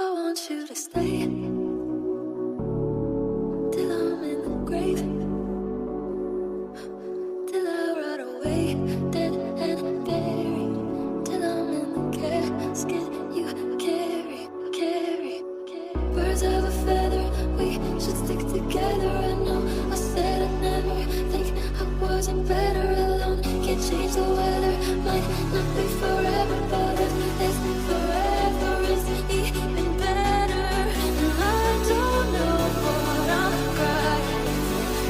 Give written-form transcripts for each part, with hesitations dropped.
I want you to stay till I'm in the grave, till I rot away, dead and buried, till I'm in the casket you carry. Birds of a feather, we should stick together. I know I said I'd never think I wasn't better alone. Can't change the weather, might not be forever, but if it's forever, it's even better. And I don't know what I'm crying.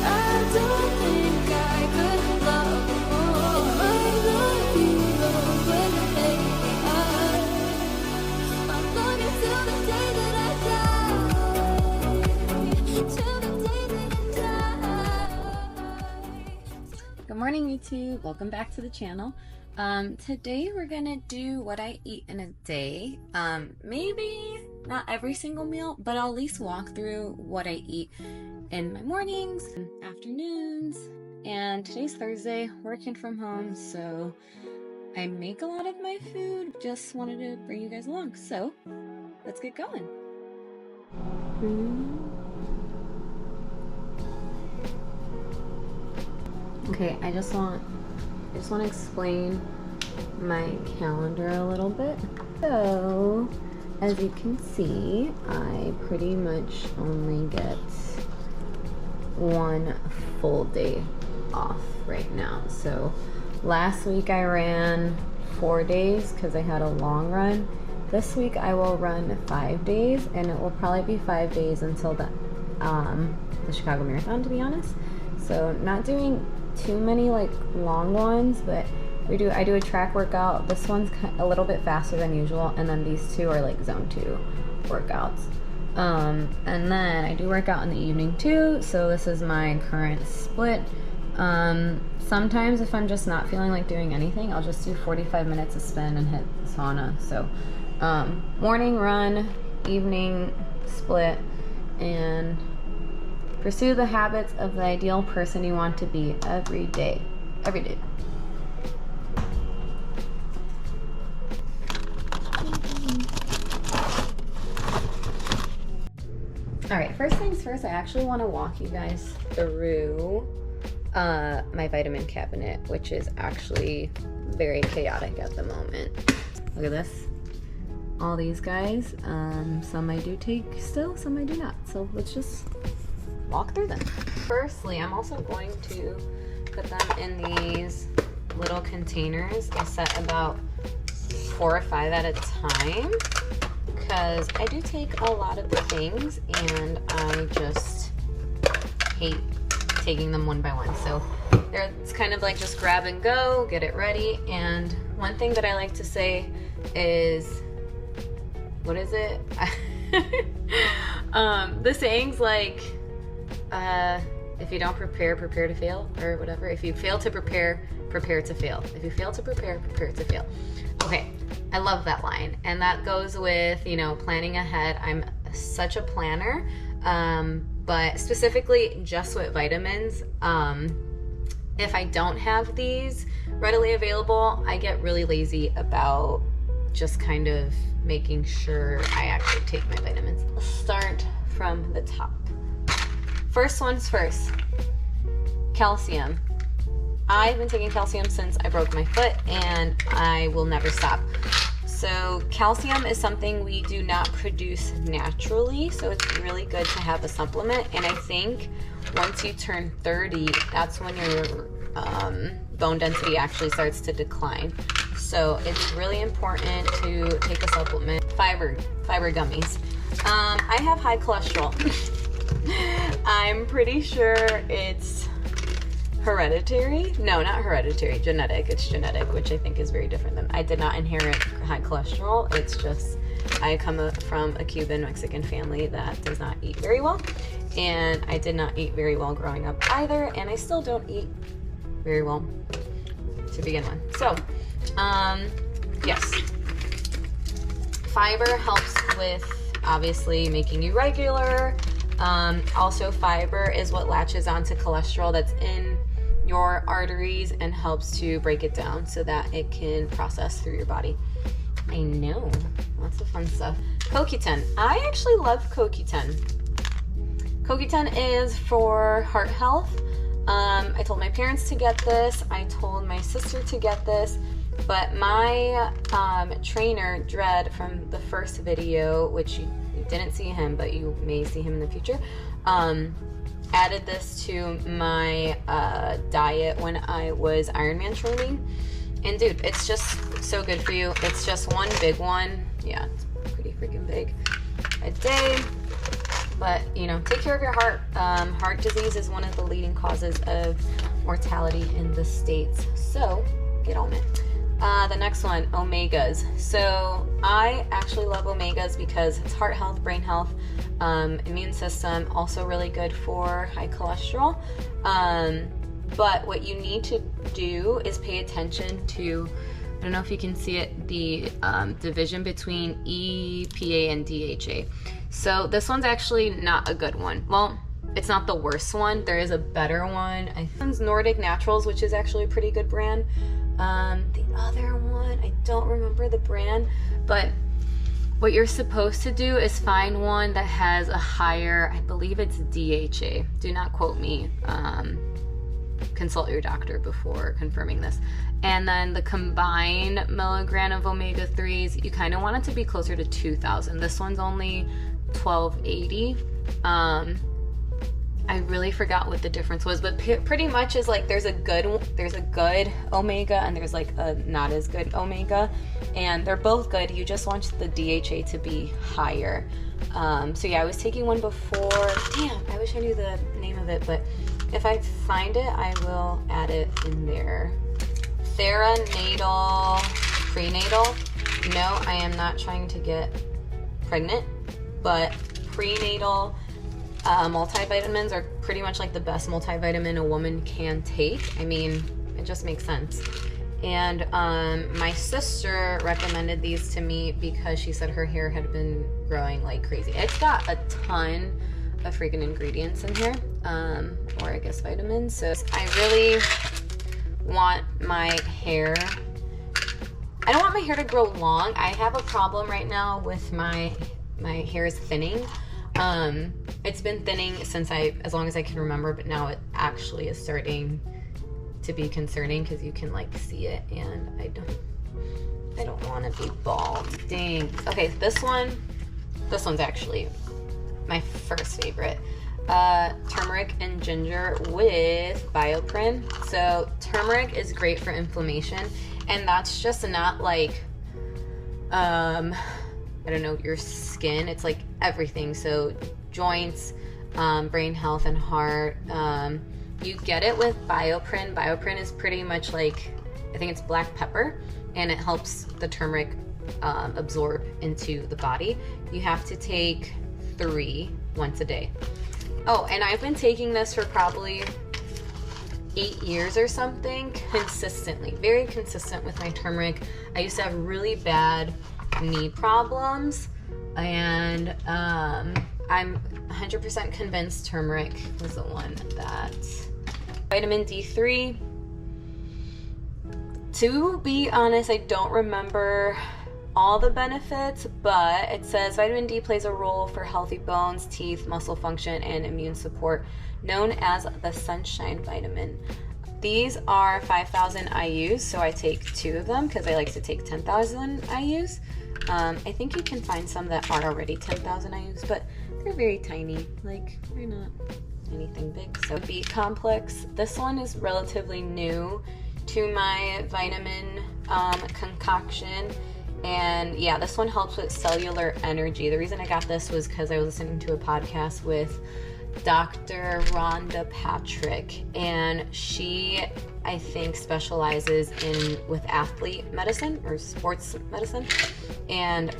I don't think I could love you more. I love you more, but maybe I'm longing till the day that I die, till the day that I die. Good morning, YouTube. Welcome back to the channel. Today we're gonna do what I eat in a day. Maybe not every single meal, but I'll at least walk through what I eat in my mornings and afternoons. And today's Thursday, working from home, so I make a lot of my food. Just wanted to bring you guys along. So let's get going. Okay, I just want to explain my calendar a little bit. So, as you can see, I pretty much only get one full day off right now. So, last week I ran 4 days because I had a long run. This week I will run 5 days, and it will probably be 5 days until the Chicago Marathon, to be honest. So, not doing too many like long ones, but I do a track workout. This one's a little bit faster than usual, and then these two are like zone 2 workouts. And then I do work out in the evening too, so this is my current split. Sometimes if I'm just not feeling like doing anything, I'll just do 45 minutes of spin and hit sauna. So morning run, evening split, and pursue the habits of the ideal person you want to be every day. Every day. Alright, first things first, I actually want to walk you guys through my vitamin cabinet, which is actually very chaotic at the moment. Look at this. All these guys, some I do take still, some I do not. So let's just walk through them. Firstly, I'm also going to put them in these little containers. I set about 4 or 5 at a time because I do take a lot of the things and I just hate taking them one by one. So it's kind of like just grab and go, get it ready. And one thing that I like to say is, what is it? The saying's like, if you don't prepare, prepare to fail, or whatever. If you fail to prepare, prepare to fail. If you fail to prepare, prepare to fail. Okay, I love that line. And that goes with, planning ahead. I'm such a planner, but specifically just with vitamins. If I don't have these readily available, I get really lazy about just kind of making sure I actually take my vitamins. Let's start from the top. First one's first, calcium. I've been taking calcium since I broke my foot, and I will never stop. So calcium is something we do not produce naturally, so it's really good to have a supplement. And I think once you turn 30, that's when your bone density actually starts to decline. So it's really important to take a supplement. Fiber gummies. I have high cholesterol. I'm pretty sure it's hereditary. No, not hereditary, genetic. It's genetic, which I think is very different than, I did not inherit high cholesterol. It's just, I come from a Cuban Mexican family that does not eat very well. And I did not eat very well growing up either. And I still don't eat very well to begin with. So, yes. Fiber helps with obviously making you regular. Also, fiber is what latches onto cholesterol that's in your arteries and helps to break it down so that it can process through your body. I know, lots of fun stuff. CoQ10. I actually love CoQ10. CoQ10 is for heart health. I told my parents to get this. I told my sister to get this. But my trainer, Dred, from the first video, which you didn't see him, but you may see him in the future, added this to my diet when I was Ironman training. And dude, it's just so good for you. It's just one big one. Yeah, it's pretty freaking big a day. But, you know, take care of your heart. Heart disease is one of the leading causes of mortality in the States. So, get on it. The next one, omegas. So, I actually love omegas because it's heart health, brain health, immune system, also really good for high cholesterol. But what you need to do is pay attention to, I don't know if you can see it, the division between EPA and DHA. So this one's actually not a good one. Well, it's not the worst one. There is a better one. I think it's Nordic Naturals, which is actually a pretty good brand. The other one, I don't remember the brand, but what you're supposed to do is find one that has a higher, I believe it's DHA. Do not quote me. Consult your doctor before confirming this. And then the combined milligram of omega-3s, you kind of want it to be closer to 2,000. This one's only 1,280. I really forgot what the difference was, but pretty much is like there's a good omega and there's like a not as good omega, and they're both good. You just want the DHA to be higher. So yeah, I was taking one before. Damn, I wish I knew the name of it, but if I find it, I will add it in there. Theranatal prenatal. No, I am not trying to get pregnant, but prenatal multivitamins are pretty much like the best multivitamin a woman can take. I mean, it just makes sense. And my sister recommended these to me because she said her hair had been growing like crazy. It's got a ton of freaking ingredients in here, or I guess vitamins. So I really want my hair, I don't want my hair to grow long. I have a problem right now with my hair is thinning. It's been thinning since as long as I can remember, but now it actually is starting to be concerning because you can like see it, and I don't want to be bald. Dang. Okay, this one's actually my first favorite. Turmeric and ginger with bioprin. So turmeric is great for inflammation, and that's just not like I don't know, your skin. It's like everything. So joints, brain health, and heart. You get it with bioprin. Bioprin is pretty much like, I think it's black pepper, and it helps the turmeric absorb into the body. You have to take 3 once a day. Oh, and I've been taking this for probably 8 years or something, consistently, very consistent with my turmeric. I used to have really bad knee problems, and I'm 100% convinced turmeric was the one that. Vitamin D3. To be honest, I don't remember all the benefits, but it says vitamin D plays a role for healthy bones, teeth, muscle function, and immune support, known as the sunshine vitamin. These are 5,000 IUs, so I take 2 of them because I like to take 10,000 IUs. I think you can find some that are already 10,000 IUs, but they're very tiny. Like, they're not anything big. So B complex. This one is relatively new to my vitamin concoction. And yeah, this one helps with cellular energy. The reason I got this was because I was listening to a podcast with Dr. Rhonda Patrick, and she, I think, specializes with athlete medicine or sports medicine. And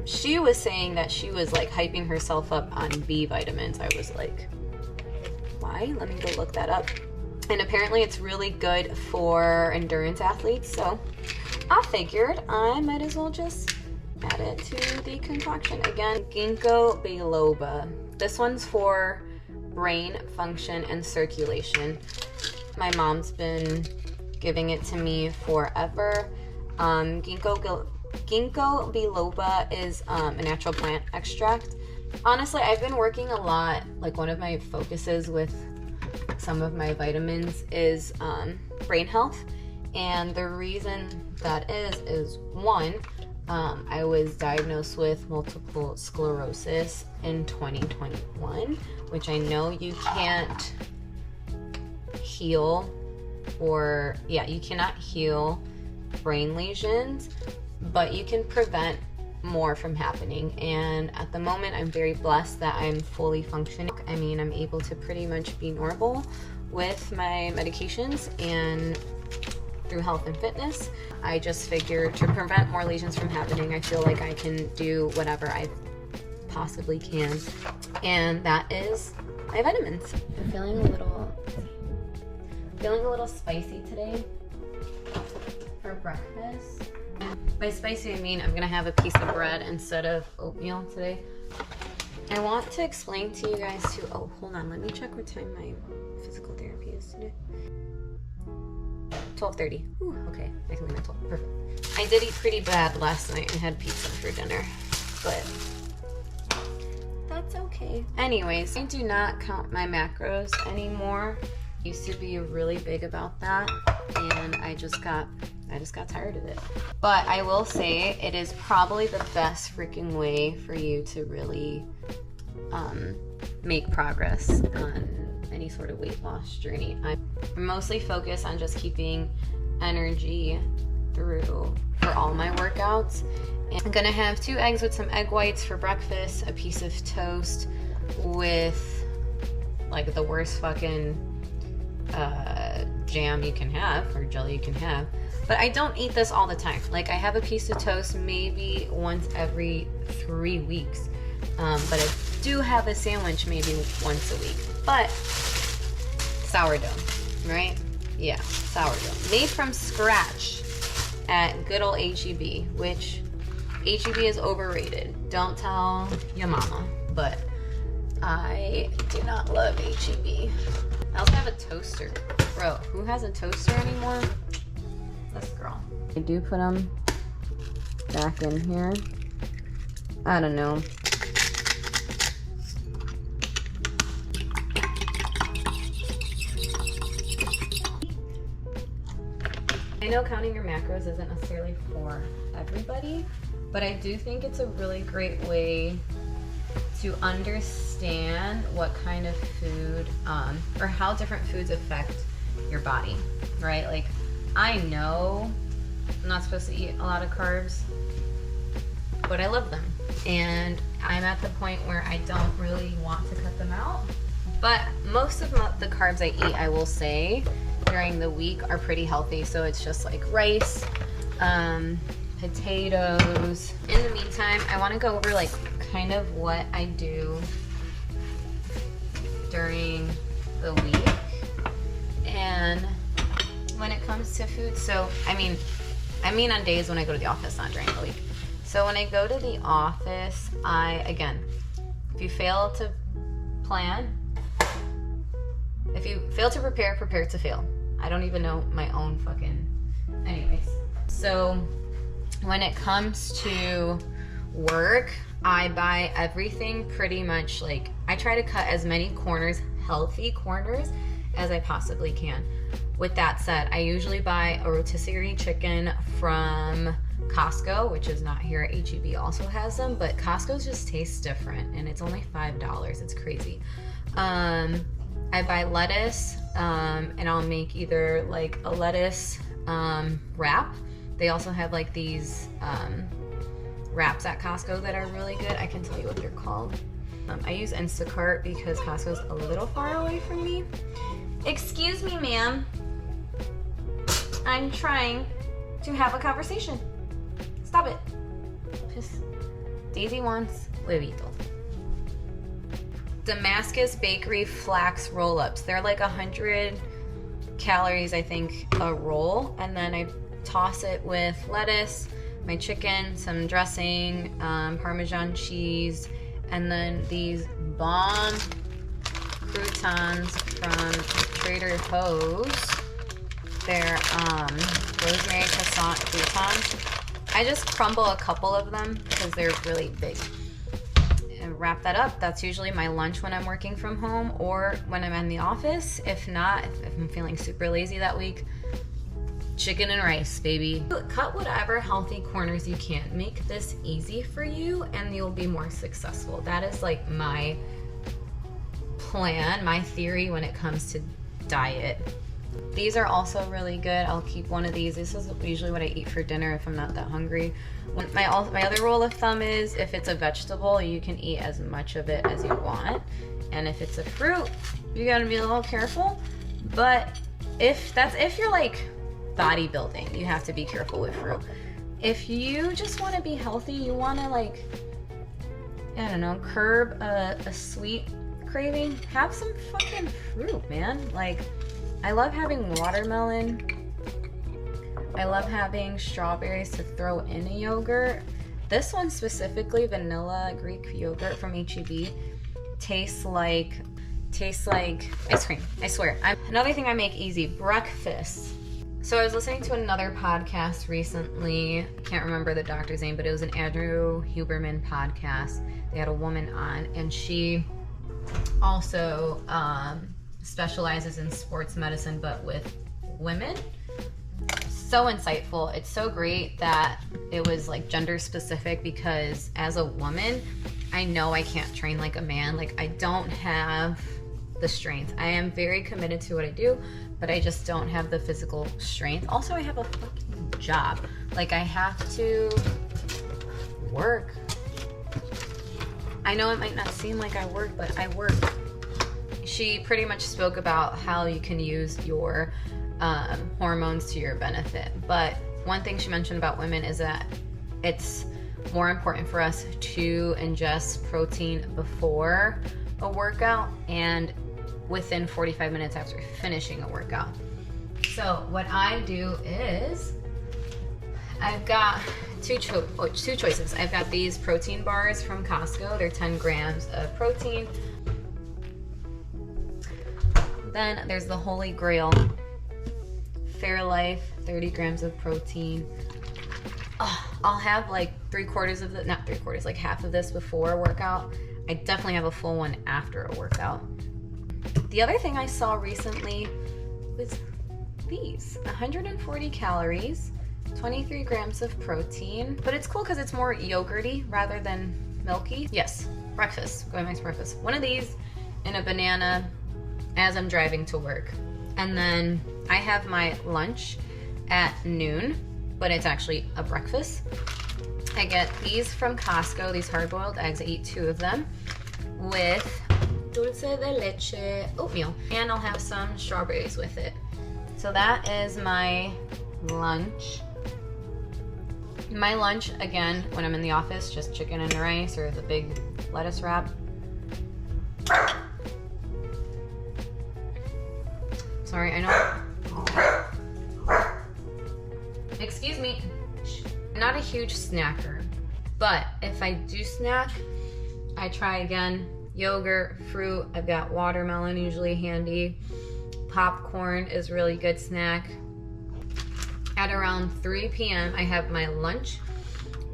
she was saying that she was like hyping herself up on B vitamins. I was like, why? Let me go look that up. And apparently it's really good for endurance athletes. So I figured I might as well just add it to the concoction. Again, ginkgo biloba. This one's for brain function and circulation. My mom's been giving it to me forever. Ginkgo Ginkgo biloba is a natural plant extract. Honestly, I've been working a lot, like one of my focuses with some of my vitamins is brain health. And the reason that is one, I was diagnosed with multiple sclerosis in 2021, which I know you can't heal, or you cannot heal brain lesions, but you can prevent more from happening. And at the moment, I'm very blessed that I'm fully functioning. I mean, I'm able to pretty much be normal with my medications and through health and fitness. I just figured to prevent more lesions from happening, I feel like I can do whatever I possibly can, and that is my vitamins. I'm feeling a little spicy today for breakfast. By spicy, I mean I'm gonna have a piece of bread instead of oatmeal today. I want to explain to you guys too. Oh, hold on, let me check what time my physical therapy is today. 12:30. Ooh, okay, I can leave at 12. Perfect. I did eat pretty bad last night and had pizza for dinner, but that's okay. Anyways, I do not count my macros anymore. Used to be really big about that, and I just got tired of it. But I will say it is probably the best freaking way for you to really make progress on any sort of weight loss journey. I'm mostly focused on just keeping energy through for all my workouts. And I'm gonna have 2 eggs with some egg whites for breakfast, a piece of toast with like the worst fucking jam you can have, or jelly you can have. But I don't eat this all the time. Like, I have a piece of toast maybe once every 3 weeks. But I do have a sandwich maybe once a week. But sourdough, right? Yeah, sourdough. Made from scratch at good old H-E-B, which H-E-B is overrated. Don't tell your mama, but I do not love H-E-B. I also have a toaster. Bro, who has a toaster anymore? This girl. I do put them back in here. I don't know. I know counting your macros isn't necessarily for everybody, but I do think it's a really great way to understand what kind of food or how different foods affect your body, right? Like, I know I'm not supposed to eat a lot of carbs, but I love them. And I'm at the point where I don't really want to cut them out. But most of the carbs I eat, I will say, during the week are pretty healthy. So it's just like rice, potatoes. In the meantime, I want to go over like kind of what I do during the week. And when it comes to food, so I mean on days when I go to the office, not during the week. So when I go to the office, if you fail to plan, if you fail to prepare, prepare to fail. I don't even know my own fucking, anyways. So when it comes to work, I buy everything pretty much, like, I try to cut as many corners, healthy corners, as I possibly can. With that said, I usually buy a rotisserie chicken from Costco, which is not here. H-E-B also has them, but Costco's just tastes different, and it's only $5. It's crazy. I buy lettuce, and I'll make either like a lettuce wrap. They also have like these wraps at Costco that are really good. I can tell you what they're called. I use Instacart because Costco's a little far away from me. Excuse me, ma'am. I'm trying to have a conversation. Stop it. Daisy wants huevito. Damascus Bakery flax roll-ups. They're like 100 calories, I think, a roll. And then I toss it with lettuce, my chicken, some dressing, Parmesan cheese, and then these bomb croutons from Trader Joe's. They're rosemary croissant croutons. I just crumble a couple of them because they're really big. And wrap that up. That's usually my lunch when I'm working from home or when I'm in the office. If not, if I'm feeling super lazy that week, chicken and rice, baby. Cut whatever healthy corners you can. Make this easy for you and you'll be more successful. That is like my plan, my theory when it comes to diet. These are also really good. I'll keep one of these. This is usually what I eat for dinner if I'm not that hungry. My other rule of thumb is if it's a vegetable, you can eat as much of it as you want. And if it's a fruit, you gotta be a little careful. But if you're like bodybuilding, you have to be careful with fruit. If you just want to be healthy, you want to like, I don't know, curb a sweet craving, have some fucking fruit, man. Like, I love having watermelon. I love having strawberries to throw in a yogurt. This one specifically, vanilla Greek yogurt from H-E-B, tastes like ice cream. I swear. Another thing I make easy, breakfast. So I was listening to another podcast recently. I can't remember the doctor's name, but it was an Andrew Huberman podcast. They had a woman on, and she also specializes in sports medicine, but with women. So insightful. It's so great that it was like gender specific, because as a woman, I know I can't train like a man. Like, I don't have the strength. I am very committed to what I do, but I just don't have the physical strength. Also, I have a fucking job. Like, I have to work. I know it might not seem like I work, but I work. She pretty much spoke about how you can use your hormones to your benefit. But one thing she mentioned about women is that it's more important for us to ingest protein before a workout and within 45 minutes after finishing a workout. So what I do is I've got two choices. I've got these protein bars from Costco. They're 10 grams of protein. Then there's the Holy Grail Fairlife, 30 grams of protein. I'll have like like half of this before a workout. I definitely have a full one after a workout. The other thing I saw recently was these, 140 calories, 23 grams of protein, but it's cool because it's more yogurty rather than milky. Yes, breakfast, going back to breakfast. One of these and a banana as I'm driving to work. And then I have my lunch at noon, but it's actually a breakfast. I get these from Costco, these hard-boiled eggs. I eat 2 of them with dulce de leche oatmeal, and I'll have some strawberries with it. So that is my lunch. My lunch, again, when I'm in the office, just chicken and rice or the big lettuce wrap. Sorry, I know. Excuse me. I'm not a huge snacker, but if I do snack, I try again. Yogurt, fruit, I've got watermelon usually handy. Popcorn is a really good snack. At around 3 p.m. I have my lunch,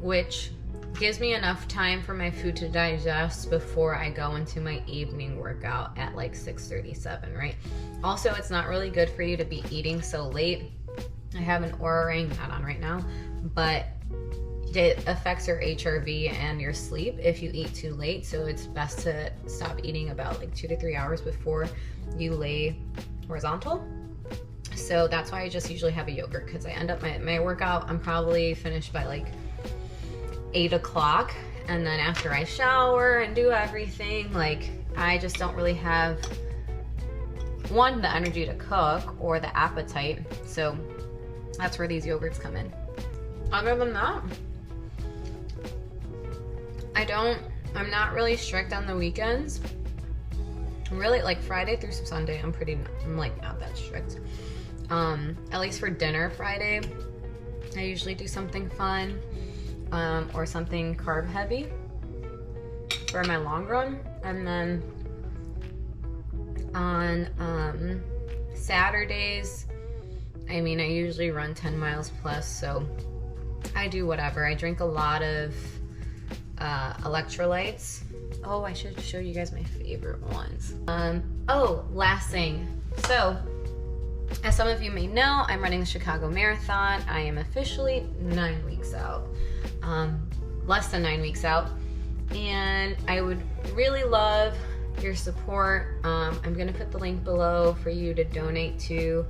which gives me enough time for my food to digest before I go into my evening workout at like 6:37, right? Also, it's not really good for you to be eating so late. I have an Oura ring, not on right now, but it affects your HRV and your sleep if you eat too late. So it's best to stop eating about like 2 to 3 hours before you lay horizontal. So that's why I just usually have a yogurt, because I end up my workout, I'm probably finished by like 8 o'clock. And then after I shower and do everything, like, I just don't really have, one, the energy to cook or the appetite. So that's where these yogurts come in. Other than that, I'm not really strict on the weekends. Really, like Friday through Sunday, I'm like not that strict. At least for dinner Friday, I usually do something fun, or something carb heavy for my long run. And then on Saturdays, I mean, I usually run 10 miles plus, so I do whatever. I drink a lot of electrolytes. Oh, I should show you guys my favorite ones. Oh, last thing. So, as some of you may know, I'm running the Chicago Marathon. I am officially 9 weeks out. Less than 9 weeks out. And I would really love your support. I'm gonna put the link below for you to donate to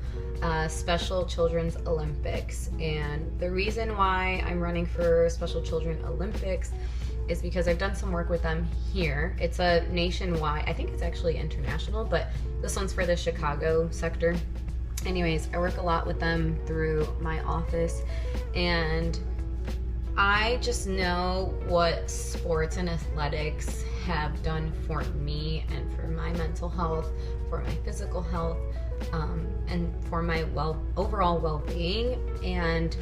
Special Children's Olympics. And the reason why I'm running for Special Children Olympics is because I've done some work with them here. It's a nationwide, I think it's actually international, but this one's for the Chicago sector. Anyways, I work a lot with them through my office, and I just know what sports and athletics have done for me and for my mental health, for my physical health, and for my overall well-being. And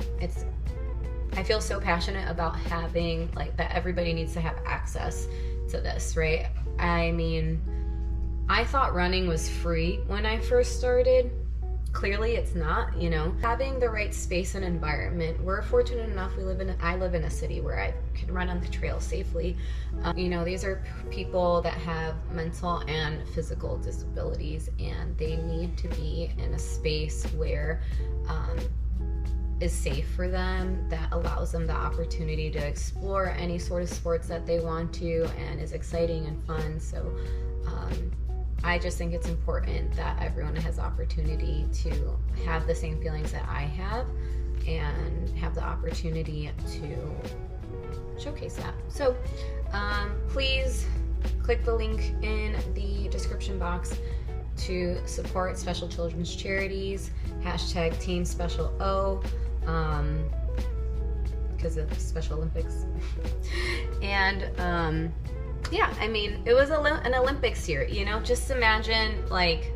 I feel so passionate about having, like, that everybody needs to have access to this, right? I mean, I thought running was free when I first started. Clearly it's not, you know. Having the right space and environment. We're fortunate enough, I live in a city where I can run on the trail safely. You know, these are people that have mental and physical disabilities, and they need to be in a space where is safe for them, that allows them the opportunity to explore any sort of sports that they want to, and is exciting and fun. So I just think it's important that everyone has opportunity to have the same feelings that I have and have the opportunity to showcase that. So please click the link in the description box to support Special Children's Charities, hashtag Team Special O, because of Special Olympics. And yeah, I mean, it was an Olympics year, you know. Just imagine, like,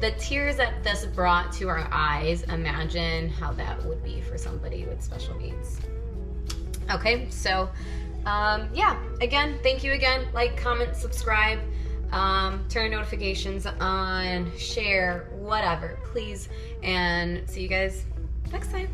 the tears that this brought to our eyes. Imagine how that would be for somebody with special needs. Okay, so yeah, again, thank you again. Like, comment, subscribe, turn notifications on, share, whatever, please. And see you guys next time.